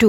2।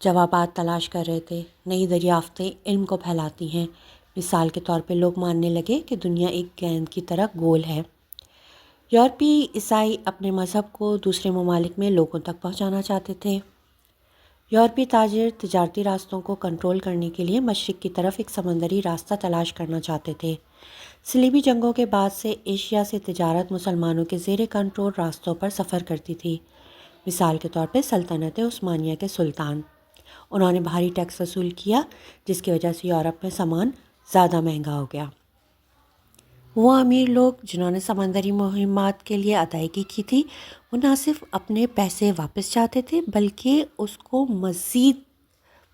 جوابات تلاش کر رہے تھے۔ نئی دریافتیں علم کو پھیلاتی ہیں۔ مثال کے طور پہ لوگ ماننے لگے کہ دنیا ایک گیند کی طرح گول ہے۔ یورپی عیسائی اپنے مذہب کو دوسرے ممالک میں لوگوں تک پہنچانا چاہتے تھے۔ یورپی تاجر تجارتی راستوں کو کنٹرول کرنے کے لیے مشرق کی طرف ایک سمندری راستہ تلاش کرنا چاہتے تھے۔ صلیبی جنگوں کے بعد سے ایشیا سے تجارت مسلمانوں کے زیر کنٹرول راستوں پر سفر کرتی تھی۔ مثال کے طور پہ سلطنت عثمانیہ کے سلطان، انہوں نے بھاری ٹیکس وصول کیا جس کی وجہ سے یورپ میں سامان زیادہ مہنگا ہو گیا۔ وہ امیر لوگ جنہوں نے سمندری مہمات کے لیے ادائیگی کی تھی، وہ نہ صرف اپنے پیسے واپس چاہتے تھے بلکہ اس کو مزید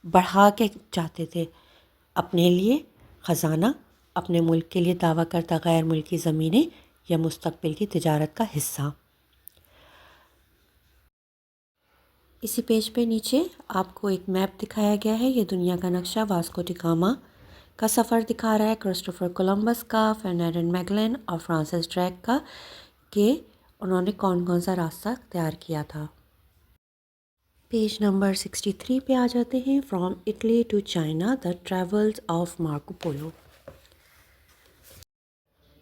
بڑھا کے چاہتے تھے، اپنے لیے خزانہ، اپنے ملک کے لیے دعویٰ کردہ غیر ملکی زمینیں یا مستقبل کی تجارت کا حصہ۔ اسی پیج پہ نیچے آپ کو ایک میپ دکھایا گیا ہے۔ یہ دنیا کا نقشہ واسکو ڈی گاما کا سفر دکھا رہا ہے، کرسٹوفر کولمبس کا، فرنینڈ میگلن اور فرانسس ڈریک کا، کہ انہوں نے کون کون سا راستہ اختیار کیا تھا۔ پیج نمبر 63 پہ آ جاتے ہیں۔ From Italy to China, the travels of Marco Polo.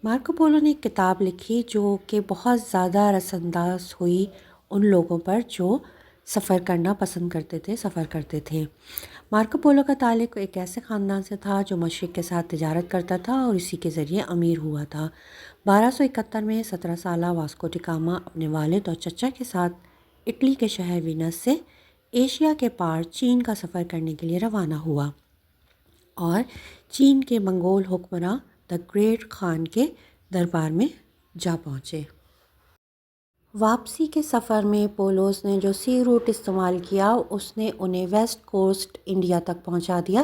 Marco Polo نے ایک کتاب لکھی جو کہ بہت زیادہ رس انداز ہوئی ان لوگوں پر جو سفر کرنا پسند کرتے تھے، سفر کرتے تھے۔ مارکو پولو کا تعلق ایک ایسے خاندان سے تھا جو مشرق کے ساتھ تجارت کرتا تھا اور اسی کے ذریعے امیر ہوا تھا۔ 1271 میں 17 سالہ واسکو ڈی گاما اپنے والد اور چچا کے ساتھ اٹلی کے شہر وینس سے ایشیا کے پار چین کا سفر کرنے کے لیے روانہ ہوا اور چین کے منگول حکمراں دا گریٹ خان کے دربار میں جا پہنچے۔ واپسی کے سفر میں پولوس نے جو سی روٹ استعمال کیا اس نے انہیں ویسٹ کوسٹ انڈیا تک پہنچا دیا۔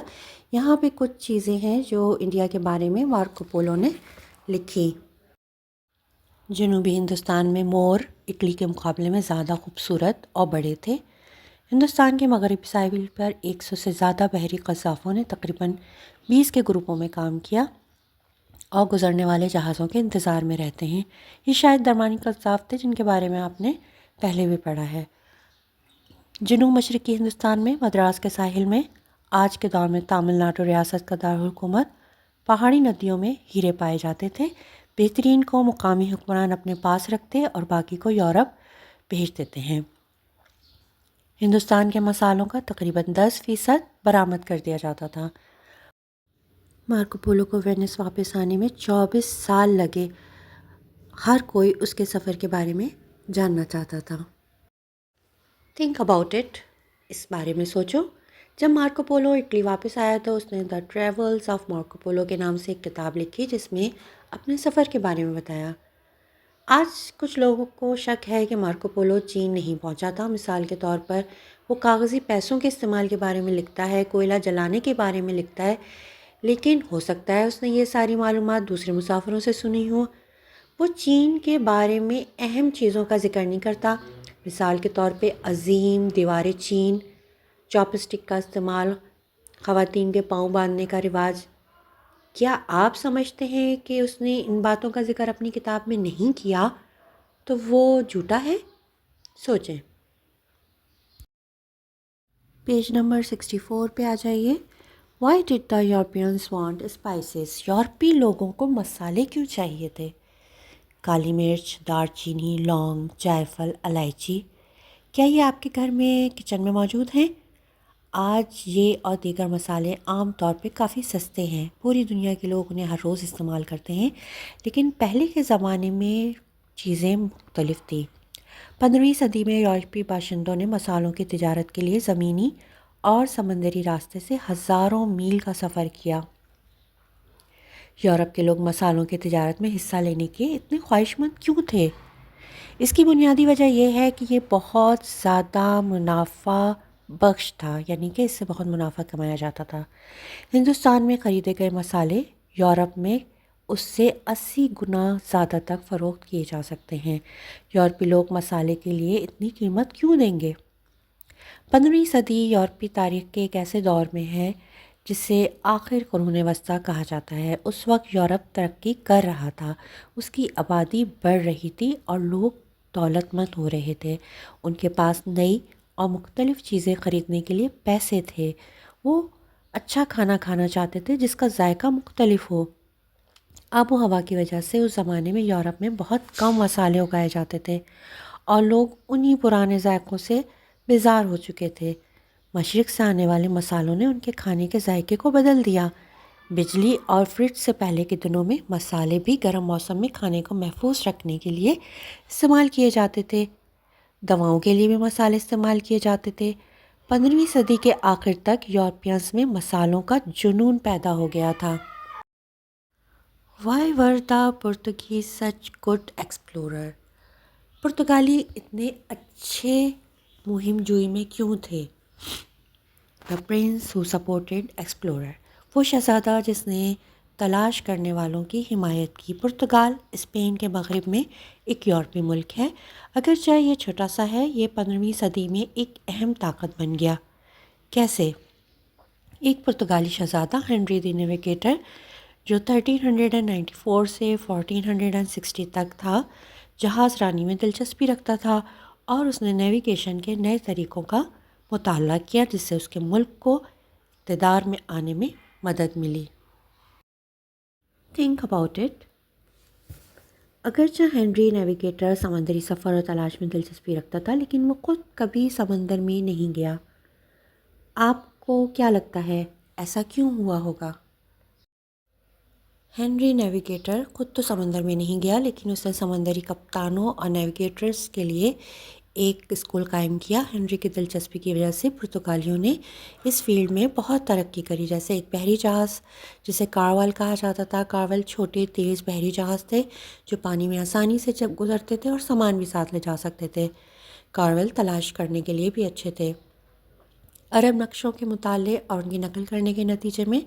یہاں پہ کچھ چیزیں ہیں جو انڈیا کے بارے میں مارکو پولو نے لکھی۔ جنوبی ہندوستان میں مور اٹلی کے مقابلے میں زیادہ خوبصورت اور بڑے تھے۔ ہندوستان کے مغربی ساحل پر 100 سے زیادہ بحری قزاقوں نے تقریباً 20 کے گروپوں میں کام کیا اور گزرنے والے جہازوں کے انتظار میں رہتے ہیں۔ یہ شاید درمیانی قزاق تھے جن کے بارے میں آپ نے پہلے بھی پڑھا ہے۔ جنوب مشرقی ہندوستان میں مدراس کے ساحل میں آج کے دور میں تامل ناڈو ریاست کا دارالحکومت پہاڑی ندیوں میں ہیرے پائے جاتے تھے۔ بہترین کو مقامی حکمران اپنے پاس رکھتے اور باقی کو یورپ بھیج دیتے ہیں۔ ہندوستان کے مصالحوں کا تقریباً 10% برآمد کر دیا جاتا تھا۔ مارکو پولو کو وینس واپس آنے میں 24 سال لگے۔ ہر کوئی اس کے سفر کے بارے میں جاننا چاہتا تھا۔ تھنک اباؤٹ اٹ، اس بارے میں سوچو۔ جب مارکو پولو اٹلی واپس آیا تو اس نے دا ٹریولز آف مارکو پولو کے نام سے ایک کتاب لکھی جس میں اپنے سفر کے بارے میں بتایا۔ آج کچھ لوگوں کو شک ہے کہ مارکو پولو چین نہیں پہنچا تھا۔ مثال کے طور پر وہ کاغذی پیسوں کے استعمال کے بارے میں لکھتا ہے، کوئلہ جلانے کے بارے میں لکھتا ہے، لیکن ہو سکتا ہے اس نے یہ ساری معلومات دوسرے مسافروں سے سنی ہو۔ وہ چین کے بارے میں اہم چیزوں کا ذکر نہیں کرتا، مثال کے طور پہ عظیم دیوار چین، چاپ اسٹک کا استعمال، خواتین کے پاؤں باندھنے کا رواج۔ کیا آپ سمجھتے ہیں کہ اس نے ان باتوں کا ذکر اپنی کتاب میں نہیں کیا تو وہ جھوٹا ہے؟ سوچیں۔ پیج نمبر 64 پہ آ جائیے۔ Why did the Europeans want spices? یورپی لوگوں کو مسالے کیوں چاہیے تھے؟ کالی مرچ، دار چینی، لونگ، جائے فل، الائچی، کیا یہ آپ کے گھر میں کچن میں موجود ہیں؟ آج یہ اور دیگر مسالے عام طور پہ کافی سستے ہیں، پوری دنیا کے لوگ انہیں ہر روز استعمال کرتے ہیں، لیکن پہلے کے زمانے میں چیزیں مختلف تھیں۔ 15ویں صدی میں یورپی باشندوں نے مسالوں کی تجارت کے لیے زمینی اور سمندری راستے سے ہزاروں میل کا سفر کیا۔ یورپ کے لوگ مسالوں کی تجارت میں حصہ لینے کے اتنے خواہش مند کیوں تھے؟ اس کی بنیادی وجہ یہ ہے کہ یہ بہت زیادہ منافع بخش تھا، یعنی کہ اس سے بہت منافع کمایا جاتا تھا۔ ہندوستان میں خریدے گئے مسالے یورپ میں اس سے 80 گنا زیادہ تک فروخت کیے جا سکتے ہیں۔ یورپی لوگ مسالے کے لیے اتنی قیمت کیوں دیں گے؟ 15ویں صدی یورپی تاریخ کے ایک ایسے دور میں ہے جسے آخر قرون وسطیٰ کہا جاتا ہے۔ اس وقت یورپ ترقی کر رہا تھا، اس کی آبادی بڑھ رہی تھی اور لوگ دولت مند ہو رہے تھے، ان کے پاس نئی اور مختلف چیزیں خریدنے کے لیے پیسے تھے۔ وہ اچھا کھانا کھانا چاہتے تھے جس کا ذائقہ مختلف ہو۔ آب و ہوا کی وجہ سے اس زمانے میں یورپ میں بہت کم مسالے اگائے جاتے تھے اور لوگ انہی پرانے ذائقوں سے بیزار ہو چکے تھے۔ مشرق سے آنے والے مسالوں نے ان کے کھانے کے ذائقے کو بدل دیا۔ بجلی اور فریج سے پہلے کے دنوں میں مسالے بھی گرم موسم میں کھانے کو محفوظ رکھنے کے لیے استعمال کیے جاتے تھے۔ دواؤں کے لیے بھی مسالے استعمال کیے جاتے تھے۔ 15ویں صدی کے آخر تک یورپینز میں مسالوں کا جنون پیدا ہو گیا تھا۔ Why were the Portuguese such good explorer؟ پرتگالی اتنے اچھے مہم جوئی میں کیوں تھے؟ The prince who supported explorer، وہ شہزادہ جس نے تلاش کرنے والوں کی حمایت کی۔ پرتگال اسپین کے مغرب میں ایک یورپی ملک ہے، اگرچہ یہ چھوٹا سا ہے۔ یہ 15ویں صدی میں ایک اہم طاقت بن گیا۔ کیسے؟ ایک پرتگالی شہزادہ ہنری دی نیویگیٹر جو 1394 سے 1460 تک تھا، جہاز رانی میں دلچسپی رکھتا تھا اور اس نے نیویگیشن کے نئے طریقوں کا مطالعہ کیا جس سے اس کے ملک کو اقتدار میں آنے میں مدد ملی۔ Think about it۔ اگرچہ ہنری نیویگیٹر سمندری سفر اور تلاش میں دلچسپی رکھتا تھا، لیکن وہ خود کبھی سمندر میں نہیں گیا۔ آپ کو کیا لگتا ہے ایسا کیوں ہوا ہوگا؟ ہنری نیویگیٹر خود تو سمندر میں نہیں گیا، لیکن اس نے سمندری کپتانوں اور نیویگیٹرز کے لیے ایک اسکول قائم کیا۔ ہنری کی دلچسپی کی وجہ سے پرتگالیوں نے اس فیلڈ میں بہت ترقی کری، جیسے ایک بحری جہاز جسے کارول کہا جاتا تھا۔ کارول چھوٹے تیز بحری جہاز تھے جو پانی میں آسانی سے گزرتے تھے اور سامان بھی ساتھ لے جا سکتے تھے۔ کارول تلاش کرنے کے لیے بھی اچھے تھے۔ عرب نقشوں کے مطالعے اور ان کی نقل کرنے کے نتیجے میں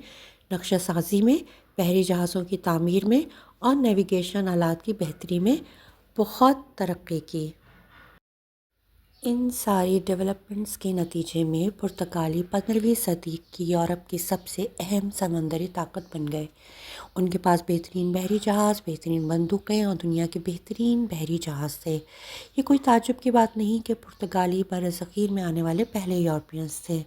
نقشہ سازی میں، بحری جہازوں کی تعمیر میں اور نیویگیشن آلات کی بہتری میں بہت ترقی کی۔ ان ساری ڈیولپمنٹس کے نتیجے میں پرتگالی 15ویں صدی کی یورپ کی سب سے اہم سمندری طاقت بن گئے۔ ان کے پاس بہترین بحری جہاز، بہترین بندوقیں اور دنیا کے بہترین بحری جہاز تھے۔ یہ کوئی تعجب کی بات نہیں کہ پرتگالی برصغیر میں آنے والے پہلے یورپینز تھے۔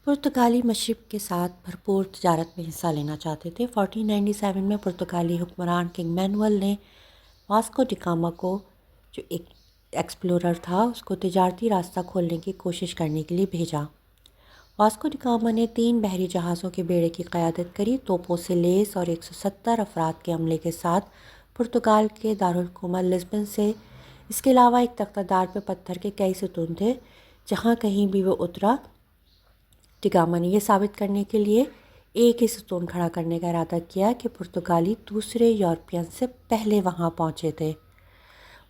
پرتگالی مشرق کے ساتھ بھرپور تجارت میں حصہ لینا چاہتے تھے۔ 1497 میں پرتگالی حکمران کنگ مینوئل نے واسکو ڈی گاما کو، جو ایک ایکسپلورر تھا، اس کو تجارتی راستہ کھولنے کی کوشش کرنے کے لیے بھیجا۔ واسکو ڈی گاما نے 3 بحری جہازوں کے بیڑے کی قیادت کری، توپوں سے لیس اور 170 افراد کے عملے کے ساتھ پرتگال کے دارالحکومت لزبن سے۔ اس کے علاوہ ایک تختہ دار پہ پتھر کے کئی ستون تھے۔ جہاں کہیں بھی وہ اترا، ڈی گاما نے یہ ثابت کرنے کے لیے ایک ہی ستون کھڑا کرنے کا ارادہ کیا کہ پرتگالی دوسرے یورپین سے پہلے وہاں پہنچے تھے۔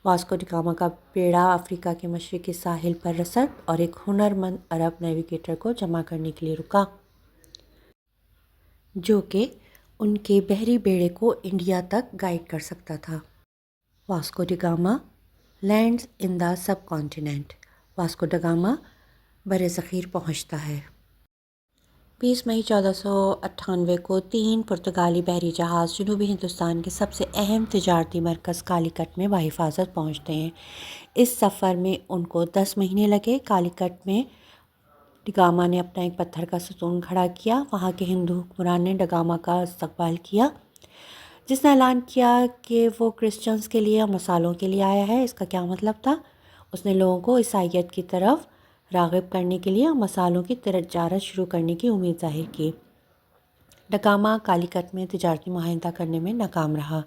واسکو ڈی گاما کا بیڑا افریقہ کے مشرقی ساحل پر رسد اور ایک ہنرمند عرب نیویگیٹر کو جمع کرنے کے لیے رکا، جو کہ ان کے بحری بیڑے کو انڈیا تک گائیڈ کر سکتا تھا۔ واسکو ڈی گاما لینڈز ان دا سب کانٹیننٹ۔ واسکو ڈی گاما برصغیر پہنچتا ہے۔ 20 مئی 1498 کو 3 پرتگالی بحری جہاز جنوبی ہندوستان کے سب سے اہم تجارتی مرکز کالی کٹ میں بحفاظت پہنچتے ہیں۔ اس سفر میں ان کو 10 مہینے لگے۔ کالی کٹ میں ڈی گاما نے اپنا ایک پتھر کا ستون کھڑا کیا۔ وہاں کے ہندو حکمران نے ڈی گاما کا استقبال کیا، جس نے اعلان کیا کہ وہ کرسچنز کے لیے اور مسالوں کے لیے آیا ہے۔ اس کا کیا مطلب تھا؟ اس نے لوگوں کو عیسائیت کی طرف راغب کرنے کے لیے اور مسالوں کی تجارت شروع کرنے کی امید ظاہر کی۔ ڈی گاما کالی کٹ میں تجارتی معاہدہ کرنے میں ناکام رہا۔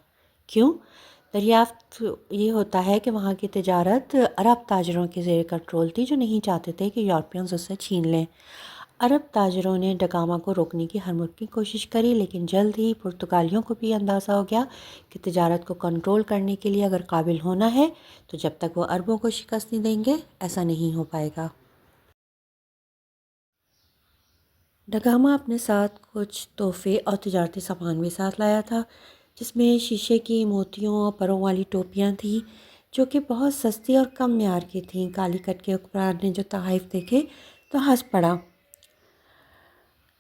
کیوں؟ دریافت یہ ہوتا ہے کہ وہاں کی تجارت عرب تاجروں کے زیر کنٹرول تھی، جو نہیں چاہتے تھے کہ یورپینز اسے چھین لیں۔ عرب تاجروں نے ڈی گاما کو روکنے کی ہر ممکن کوشش کری، لیکن جلد ہی پرتگالیوں کو بھی اندازہ ہو گیا کہ تجارت کو کنٹرول کرنے کے لیے اگر قابل ہونا ہے تو جب تک وہ عربوں کو شکست نہیں دیں گے ایسا نہیں ہو پائے گا۔ ڈی گاما اپنے ساتھ کچھ تحفے اور تجارتی سامان بھی ساتھ لایا تھا، جس میں شیشے کی موتیوں اور پروں والی ٹوپیاں تھیں جو کہ بہت سستی اور کم معیار کی تھیں۔ کالی کٹ کے حکمران نے جو تحائف دیکھے تو ہنس پڑا۔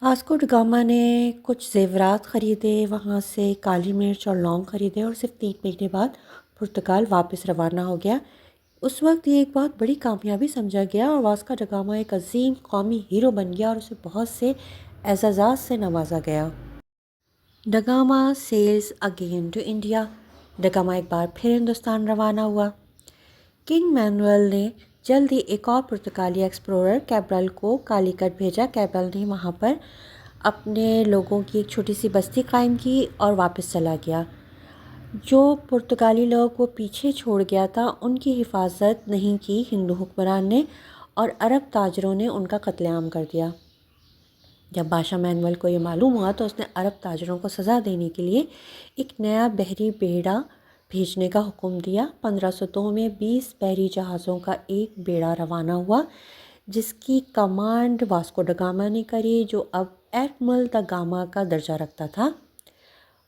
واسکو ڈی گاما نے کچھ زیورات خریدے، وہاں سے کالی مرچ اور لونگ خریدے اور صرف 3 مہینے بعد پرتگال واپس روانہ ہو گیا۔ اس وقت یہ ایک بہت بڑی کامیابی سمجھا گیا اور واسکو دا گاما ایک عظیم قومی ہیرو بن گیا اور اسے بہت سے اعزازات سے نوازا گیا۔ Da Gama sails again to India. Da Gama ایک بار پھر ہندوستان روانہ ہوا۔ کنگ مینوئل نے جلد ہی ایک اور پرتگالی ایکسپلورر کیبرل کو کالیکٹ بھیجا۔ کیبرل نے وہاں پر اپنے لوگوں کی ایک چھوٹی سی بستی قائم کی اور واپس چلا گیا۔ جو پرتگالی لوگ وہ پیچھے چھوڑ گیا تھا ان کی حفاظت نہیں کی ہندو حکمران نے اور عرب تاجروں نے ان کا قتل عام کر دیا۔ جب بادشاہ مینوئل کو یہ معلوم ہوا تو اس نے عرب تاجروں کو سزا دینے کے لیے ایک نیا بحری بیڑا بھیجنے کا حکم دیا۔ 1502 میں 20 بحری جہازوں کا ایک بیڑا روانہ ہوا جس کی کمانڈ واسکو دا گاما نے کری، جو اب ایڈمرل دا گاما کا درجہ رکھتا تھا۔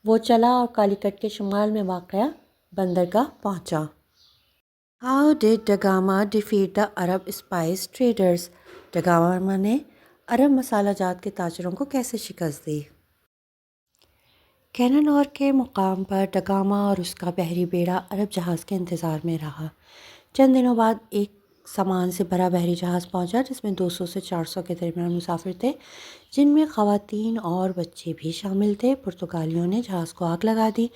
وہ چلا اور کالیکٹ کے شمال میں واقع بندرگاہ پہنچا۔ How did da Gama defeat the Arab spice traders. Da Gama نے عرب مسالہ جات کے تاجروں کو کیسے شکست دی؟ کینانور کے مقام پر دا گاما اور اس کا بحری بیڑا عرب جہاز کے انتظار میں رہا۔ چند دنوں بعد ایک سامان سے بھرا بحری جہاز پہنچا جس میں 200 سے 400 کے درمیان مسافر تھے، جن میں خواتین اور بچے بھی شامل تھے۔ پرتگالیوں نے جہاز کو آگ لگا دی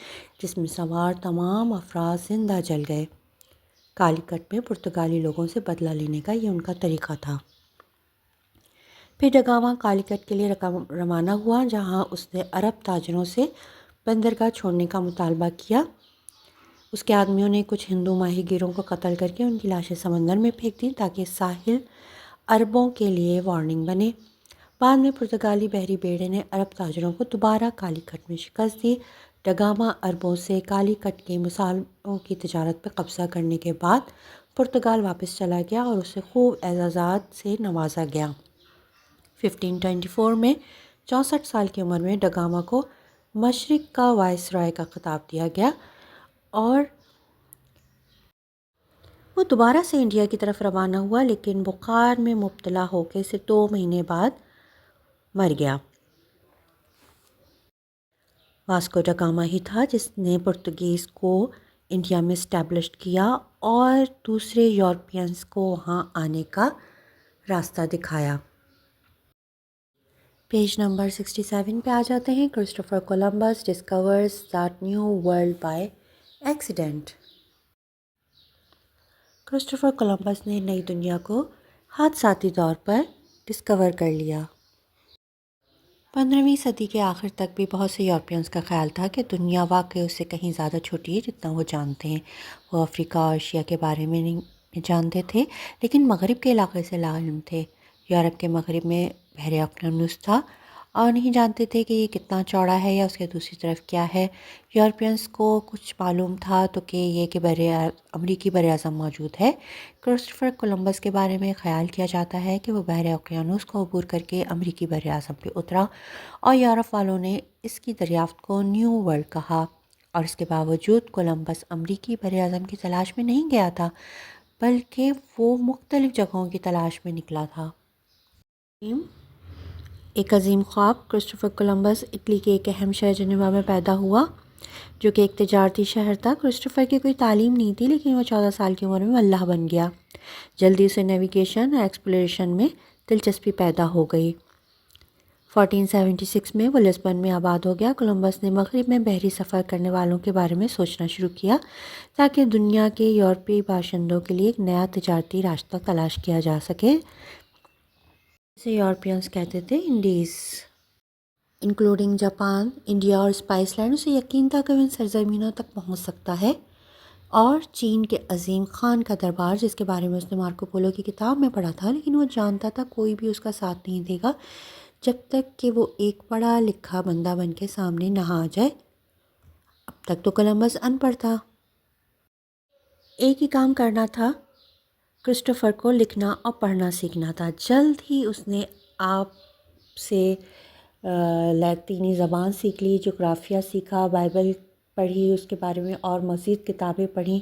جس میں سوار تمام افراد زندہ جل گئے۔ کالیکٹ میں پرتگالی لوگوں سے بدلہ لینے کا یہ ان کا طریقہ تھا۔ پھر دا گاما کالیکٹ کے لیے روانہ ہوا جہاں اس نے عرب تاجروں سے بندرگاہ چھوڑنے کا مطالبہ کیا۔ اس کے آدمیوں نے کچھ ہندو ماہی گیروں کو قتل کر کے ان کی لاشیں سمندر میں پھینک دیں تاکہ ساحل عربوں کے لیے وارننگ بنے۔ بعد میں پرتگالی بحری بیڑے نے عرب تاجروں کو دوبارہ کالیکٹ میں شکست دی۔ دا گاما عربوں سے کالیکٹ کے مصالحوں کی تجارت پہ قبضہ کرنے کے بعد پرتگال واپس چلا گیا اور اسے خوب اعزازات سے نوازا گیا۔ 1524 میں 64 سال کی عمر میں دا گاما کو مشرق کا وائس رائے کا خطاب دیا گیا اور وہ دوبارہ سے انڈیا کی طرف روانہ ہوا، لیکن بخار میں مبتلا ہو کے صرف 2 مہینے بعد مر گیا۔ واسکو دا گاما ہی تھا جس نے پرتگیز کو انڈیا میں اسٹیبلش کیا اور دوسرے یورپینز کو وہاں آنے کا راستہ دکھایا۔ پیج نمبر 67 پہ آ جاتے ہیں۔ Christopher Columbus discourse that new world by accident. Christopher Columbus نے نئی دنیا کو حادثاتی طور پر ڈسکور کر لیا۔ 15ویں صدی کے آخر تک بھی بہت سے یورپینز کا خیال تھا کہ دنیا واقعی اس سے کہیں زیادہ چھوٹی ہے جتنا وہ جانتے ہیں۔ وہ افریقہ اور ایشیا کے بارے میں نہیں جانتے تھے لیکن مغرب کے علاقے سے لاعلم تھے۔ یورپ کے مغرب میں بحر اقیانوس تھا اور نہیں جانتے تھے کہ یہ کتنا چوڑا ہے یا اس کے دوسری طرف کیا ہے۔ یورپینز کو کچھ معلوم تھا تو کہ یہ کہ امریکی بر اعظم موجود ہے۔ کرسٹوفر کولمبس کے بارے میں خیال کیا جاتا ہے کہ وہ بحر اقیانوس کو عبور کر کے امریکی بر اعظم پہ اترا اور یورپ والوں نے اس کی دریافت کو نیو ورلڈ کہا، اور اس کے باوجود کولمبس امریکی بر اعظم کی تلاش میں نہیں گیا تھا بلکہ وہ مختلف جگہوں کی تلاش میں نکلا تھا۔ ایک عظیم خواب۔ کرسٹوفر کولمبس اٹلی کے ایک اہم شہر جنیوا میں پیدا ہوا جو کہ ایک تجارتی شہر تھا۔ کرسٹوفر کی کوئی تعلیم نہیں تھی لیکن وہ 14 سال کی عمر میں ملاح بن گیا۔ جلدی اسے نیویگیشن اور ایکسپلوریشن میں دلچسپی پیدا ہو گئی۔ 1476 میں وہ لسبن میں آباد ہو گیا۔ کولمبس نے مغرب میں بحری سفر کرنے والوں کے بارے میں سوچنا شروع کیا تاکہ دنیا کے یورپی باشندوں کے لیے ایک نیا تجارتی راستہ تلاش کیا جا سکے، جسے یورپینز کہتے تھے انڈیز، انکلوڈنگ جاپان، انڈیا اور اسپائس لینڈ۔ اسے یقین تھا کہ وہ ان سرزمینوں تک پہنچ سکتا ہے، اور چین کے عظیم خان کا دربار جس کے بارے میں اس نے مارکو پولو کی کتاب میں پڑھا تھا، لیکن وہ جانتا تھا کوئی بھی اس کا ساتھ نہیں دے گا جب تک کہ وہ ایک پڑھا لکھا بندہ بن کے سامنے نہ آ جائے۔ اب تک تو کولمبس ان پڑھ تھا، ایک ہی کام کرنا تھا، کرسٹوفر کو لکھنا اور پڑھنا سیکھنا تھا۔ جلد ہی اس نے آپ سے لاطینی زبان سیکھ لی، جغرافیہ سیکھا، بائبل پڑھی اس کے بارے میں اور مزید کتابیں پڑھیں۔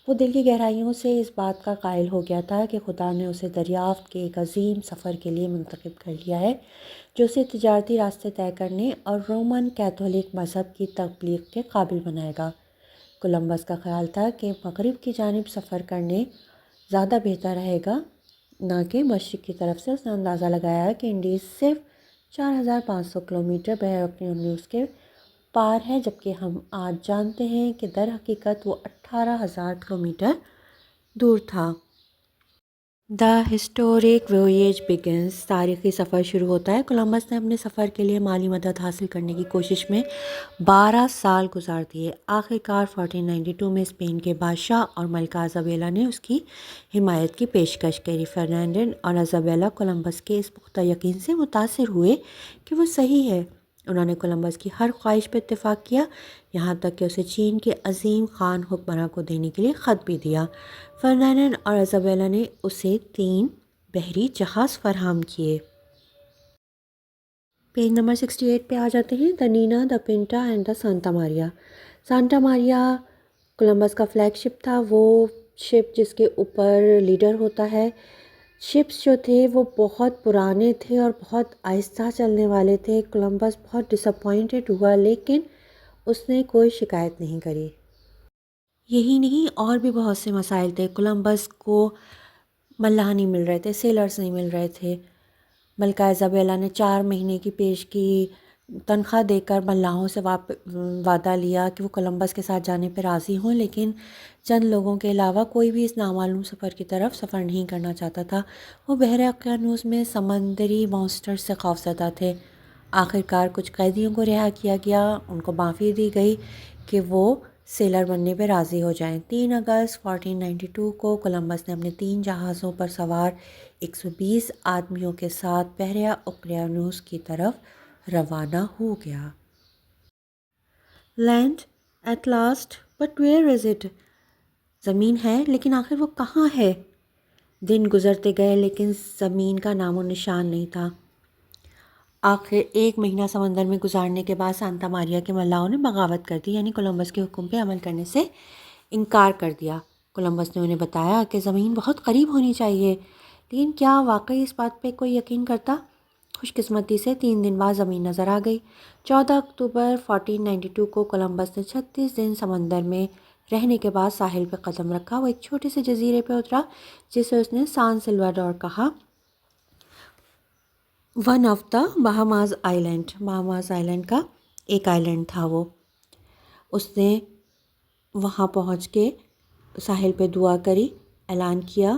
وہ دل کی گہرائیوں سے اس بات کا قائل ہو گیا تھا کہ خدا نے اسے دریافت کے ایک عظیم سفر کے لیے منتخب کر لیا ہے جو اسے تجارتی راستے طے کرنے اور رومن کیتھولک مذہب کی تبلیغ کے قابل بنائے گا۔ کولمبس کا خیال تھا کہ مغرب کی جانب سفر کرنے زیادہ بہتر رہے گا نہ کہ مشرق کی طرف سے۔ اس نے اندازہ لگایا ہے کہ انڈیز صرف 4,500 کلومیٹر بحر اقیانوس کے پار ہے، جبکہ ہم آج جانتے ہیں کہ در حقیقت وہ 18,000 کلومیٹر دور تھا۔ دا ہسٹورک وویج بگنز، تاریخی سفر شروع ہوتا ہے۔ کولمبس نے اپنے سفر کے لیے مالی مدد حاصل کرنے کی کوشش میں 12 سال گزار دیے۔ آخر کار 1492 میں اسپین کے بادشاہ اور ملکہ ایزابیلا نے اس کی حمایت کی پیشکش کری۔ فرنانڈینڈ اور ایزابیلا کولمبس کے اس پختہ یقین سے متاثر ہوئے کہ وہ صحیح ہے۔ انہوں نے کولمبس کی ہر خواہش پر اتفاق کیا، یہاں تک کہ اسے چین کے عظیم خان حکمراں کو دینے کے لیے خط بھی دیا۔ فرنانڈینڈ اور ایزابیلا نے اسے 3 بحری جہاز فراہم کیے۔ پیج نمبر 68 پہ آ جاتے ہیں۔ The Nina, the Pinta and the Santa Maria. Santa Maria Columbus کا فلیگ شپ تھا، وہ شپ جس کے اوپر لیڈر ہوتا ہے۔ شپس جو تھے وہ بہت پرانے تھے اور بہت آہستہ چلنے والے تھے۔ کولمبس بہت ڈس اپوائنٹڈ ہوا، لیکن اس نے کوئی شکایت نہیں کری۔ یہی نہیں، اور بھی بہت سے مسائل تھے۔ کولمبس کو ملاح نہیں مل رہے تھے، سیلرز نہیں مل رہے تھے۔ ملکہ ایزابیلا نے 4 مہینے کی پیش کی تنخواہ دے کر ملاحوں سے وعدہ لیا کہ وہ کولمبس کے ساتھ جانے پہ راضی ہوں، لیکن چند لوگوں کے علاوہ کوئی بھی اس نامعلوم سفر کی طرف سفر نہیں کرنا چاہتا تھا۔ وہ بحر اقیانوس میں سمندری مانسٹر سے خوفزدہ تھے۔ آخر کار کچھ قیدیوں کو رہا کیا گیا، ان کو معافی دی گئی کہ وہ سیلر بننے پہ راضی ہو جائیں۔ 3 اگست 1492 کو کولمبس نے اپنے 3 جہازوں پر سوار 120 آدمیوں کے ساتھ بحر اقیانوس کی طرف روانہ ہو گیا۔ Land at last but where is it? زمین ہے لیکن آخر وہ کہاں ہے؟ دن گزرتے گئے لیکن زمین کا نام و نشان نہیں تھا۔ آخر 1 مہینہ سمندر میں گزارنے کے بعد سانتا ماریا کے ملاحوں نے بغاوت کر دی، یعنی کولمبس کے حکم پہ عمل کرنے سے انکار کر دیا۔ کولمبس نے انہیں بتایا کہ زمین بہت قریب ہونی چاہیے، لیکن کیا واقعی اس بات پہ کوئی یقین کرتا؟ خوش قسمتی سے 3 دن بعد زمین نظر آ گئی۔ 14 اکتوبر 1492 کو کولمبس نے 36 دن سمندر میں رہنے کے بعد ساحل پہ قدم رکھا۔ وہ ایک چھوٹے سے جزیرے پہ اترا جسے اس نے سان سلواڈور کہا، one of the Bahamas island. Bahamas island کا ایک آئیلینڈ تھا وہ۔ اس نے وہاں پہنچ کے ساحل پہ دعا کری، اعلان کیا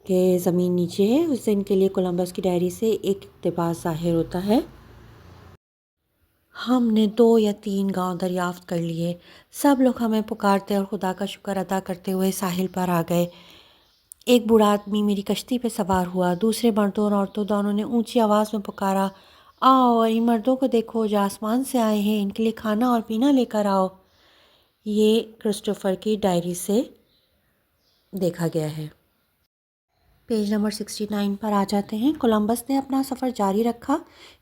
کہ زمین نیچے ہے۔ اس دن کے لیے کولمبس کی ڈائری سے ایک اقتباس ظاہر ہوتا ہے، ہم نے 2 یا 3 گاؤں دریافت کر لیے، سب لوگ ہمیں پکارتے اور خدا کا شکر ادا کرتے ہوئے ساحل پر آ گئے۔ ایک بوڑھا آدمی میری کشتی پہ سوار ہوا، دوسرے مردوں اور عورتوں دونوں نے اونچی آواز میں پکارا، آؤ اور ان مردوں کو دیکھو جو آسمان سے آئے ہیں، ان کے لیے کھانا اور پینا لے کر آؤ۔ یہ کرسٹوفر کی ڈائری سے دیکھا گیا ہے۔ پیج نمبر 69 پر آ جاتے ہیں۔ کولمبس نے اپنا سفر جاری رکھا،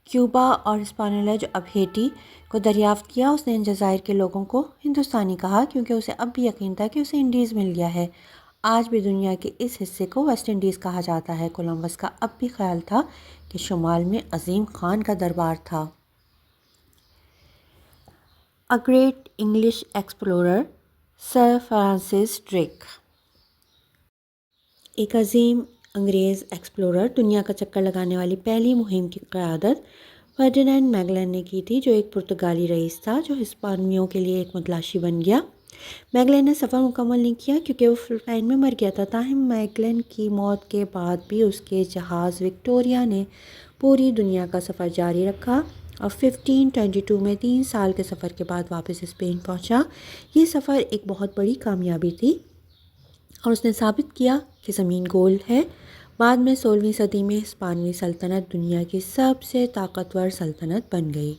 کیوبا اور ہسپانیولا جو اب ہیٹی کو دریافت کیا۔ اس نے ان جزائر کے لوگوں کو ہندوستانی کہا کیونکہ اسے اب بھی یقین تھا کہ اسے انڈیز مل گیا ہے۔ آج بھی دنیا کے اس حصے کو ویسٹ انڈیز کہا جاتا ہے۔ کولمبس کا اب بھی خیال تھا کہ شمال میں عظیم خان کا دربار تھا۔ A great English explorer sir Francis Drake, ایک عظیم انگریز ایکسپلورر، دنیا کا چکر لگانے والی پہلی مہم کی قیادت فرڈینینڈ میگلین نے کی تھی، جو ایک پرتگالی رئیس تھا جو ہسپانویوں کے لیے ایک متلاشی بن گیا۔ میگلین نے سفر مکمل نہیں کیا کیونکہ وہ فلپائن میں مر گیا تھا، تاہم میگلین کی موت کے بعد بھی اس کے جہاز وکٹوریا نے پوری دنیا کا سفر جاری رکھا اور 1522 میں 3 سال کے سفر کے بعد واپس اسپین پہنچا۔ یہ سفر ایک بہت بڑی کامیابی تھی اور اس نے ثابت کیا کہ زمین گول ہے۔ بعد میں 16ویں صدی میں ہسپانوی سلطنت دنیا کی سب سے طاقتور سلطنت بن گئی۔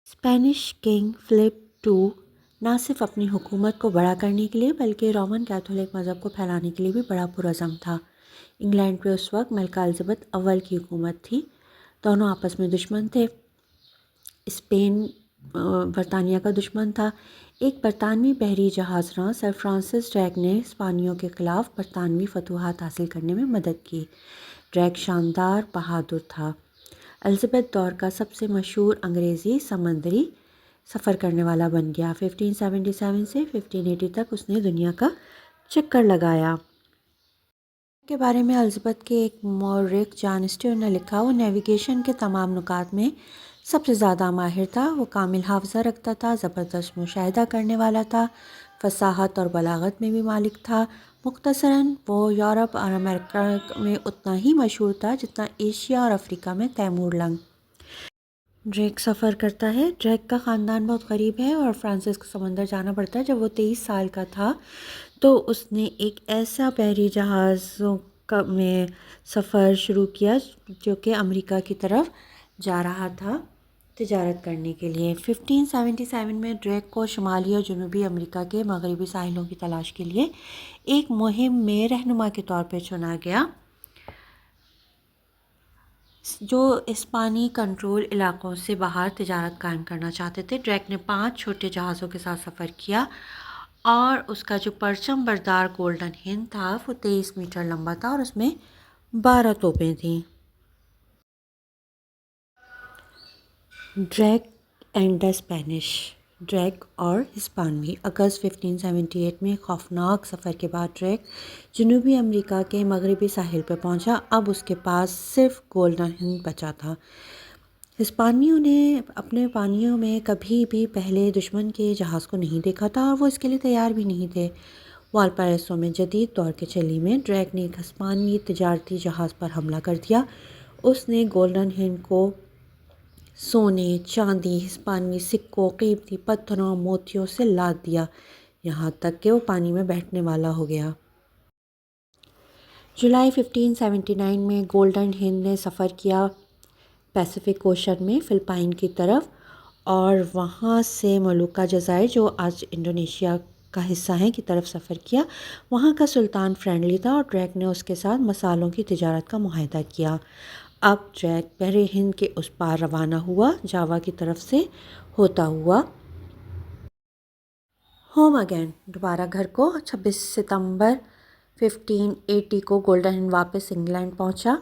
اسپینش کنگ فلپ II نہ صرف اپنی حکومت کو بڑا کرنے کے لیے بلکہ رومن کیتھولک مذہب کو پھیلانے کے لیے بھی بڑا پرعزم تھا۔ انگلینڈ پہ اس وقت ملکہ الزبتھ اول کی حکومت تھی، دونوں آپس میں دشمن تھے۔ اسپین برطانیہ کا دشمن تھا۔ ایک برطانوی بحری جہاز راں سر فرانسس ڈریک نے ہسپانیوں کے خلاف برطانوی فتوحات حاصل کرنے میں مدد کی۔ ڈریک شاندار بہادر تھا، الزبتھ دور کا سب سے مشہور انگریزی سمندری سفر کرنے والا بن گیا۔ 1577 سے 1580 تک اس نے دنیا کا چکر لگایا۔ کے بارے میں الزبتھ کے ایک مورخ جان اسٹیو نے لکھا، وہ نیویگیشن کے تمام نکات میں سب سے زیادہ ماہر تھا۔ وہ کامل حافظہ رکھتا تھا، زبردست مشاہدہ کرنے والا تھا، فصاحت اور بلاغت میں بھی مالک تھا۔ مختصراً وہ یورپ اور امریکہ میں اتنا ہی مشہور تھا جتنا ایشیا اور افریقہ میں تیمور لنگ۔ ڈریک سفر کرتا ہے۔ ڈریک کا خاندان بہت غریب ہے اور فرانسس کو سمندر جانا پڑتا ہے۔ جب وہ 23 سال کا تھا تو اس نے ایک ایسا بحری جہازوں میں سفر شروع کیا جو کہ امریکہ کی طرف جا رہا تھا تجارت کرنے کے لیے۔ 1577 میں ڈریک کو شمالی اور جنوبی امریکہ کے مغربی ساحلوں کی تلاش کے لیے ایک مہم میں رہنما کے طور پر چنا گیا جو اسپانی کنٹرول علاقوں سے باہر تجارت قائم کرنا چاہتے تھے۔ ڈریک نے 5 چھوٹے جہازوں کے ساتھ سفر کیا اور اس کا جو پرچم بردار گولڈن ہند تھا وہ 23 میٹر لمبا تھا اور اس میں 12 توپیں تھیں۔ ڈریک اینڈ دا اسپینش۔ ڈریک اور ہسپانوی۔ اگست 1578 میں خوفناک سفر کے بعد ڈریک جنوبی امریکہ کے مغربی ساحل پر پہنچا۔ اب اس کے پاس صرف گولڈن ہند بچا تھا۔ ہسپانویوں نے اپنے پانیوں میں کبھی بھی پہلے دشمن کے جہاز کو نہیں دیکھا تھا اور وہ اس کے لیے تیار بھی نہیں تھے۔ والپاریسو میں جدید دور کے چلی میں ڈریک نے ایک ہسپانوی تجارتی جہاز پر حملہ کر دیا۔ اس نے گولڈن ہند کو سونے، چاندی، ہسپانوی سکوں، قیمتی پتھروں، موتیوں سے لاد دیا، یہاں تک کہ وہ پانی میں بیٹھنے والا ہو گیا۔ جولائی 1579 میں گولڈن ہند نے سفر کیا پیسیفک اوشن میں فلپائن کی طرف اور وہاں سے ملوکا جزائر جو آج انڈونیشیا کا حصہ ہیں کی طرف سفر کیا۔ وہاں کا سلطان فرینڈلی تھا اور ڈریک نے اس کے ساتھ مسالوں کی تجارت کا معاہدہ کیا۔ اب ڈریک بحر ہند کے اس پار روانہ ہوا، جاوا کی طرف سے ہوتا ہوا ہوم اگین، دوبارہ گھر کو۔ 26 ستمبر 1580 کو گولڈن ہند واپس انگلینڈ پہنچا۔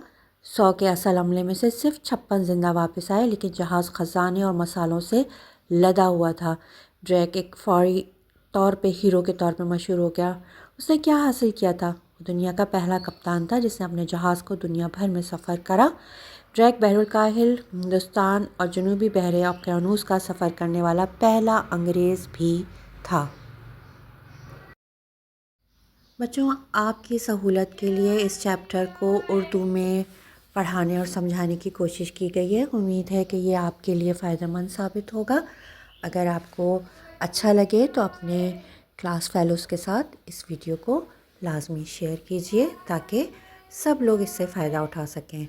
100 کے اصل عملے میں سے صرف 56 زندہ واپس آئے، لیکن جہاز خزانے اور مسالوں سے لدا ہوا تھا۔ ڈریک ایک فوری طور پہ ہیرو کے طور پہ مشہور ہو گیا۔ اس نے کیا حاصل کیا تھا؟ وہ دنیا کا پہلا کپتان تھا جس نے اپنے جہاز کو دنیا بھر میں سفر کرا۔ ڈریک بحر الکاہل، ہندوستان اور جنوبی بحر اوقیانوس کا سفر کرنے والا پہلا انگریز بھی تھا۔ بچوں، آپ کی سہولت کے لیے اس چیپٹر کو اردو میں پڑھانے اور سمجھانے کی کوشش کی گئی ہے۔ امید ہے کہ یہ آپ کے لیے فائدہ مند ثابت ہوگا۔ اگر آپ کو اچھا لگے تو اپنے کلاس فیلوز کے ساتھ اس ویڈیو کو لازمی شیئر کیجیے تاکہ سب لوگ اس سے فائدہ اٹھا سکیں۔